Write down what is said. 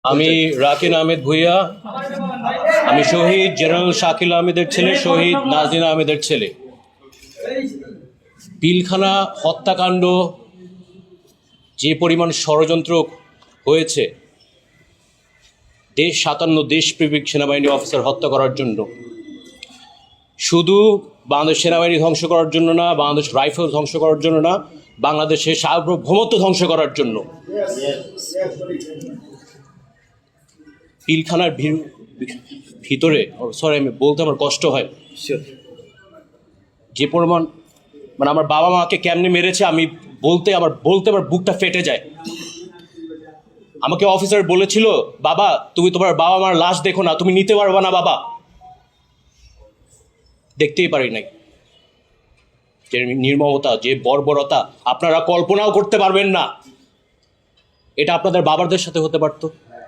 আমি রাকিন আহমেদ ভুইয়া। আমি শহীদ জেনারেল শাকিল আহমেদের ছেলে, শহীদ নাজনীন আহমেদের ছেলে। পিলখানা হত্যাকাণ্ড যে পরিমাণ ষড়যন্ত্র হয়েছে, 57 দেশপ্রেমিক সেনাবাহিনী অফিসার হত্যা করার জন্য, শুধু বাংলাদেশ সেনাবাহিনী ধ্বংস করার জন্য না, বাংলাদেশ রাইফেল ধ্বংস করার জন্য না, বাংলাদেশের সার্বভৌমত্ব ধ্বংস করার জন্য। পিলখানার ভিতরে, সরি আমি বলতে আমার কষ্ট হয়, যে পরিমাণ মানে আমার বাবা মাকে কেমনে মেরেছে আমি বলতে আমার বুকটা ফেটে যায়। আমাকে অফিসার বলেছিল, বাবা তুমি তোমার বাবা মার লাশ দেখো না, তুমি নিতে পারবা না বাবা। দেখতেই পারি নাই। যে নির্মমতা, যে বর্বরতা আপনারা কল্পনাও করতে পারবেন না। এটা আপনাদের বাবাদের সাথে হতে পারতো।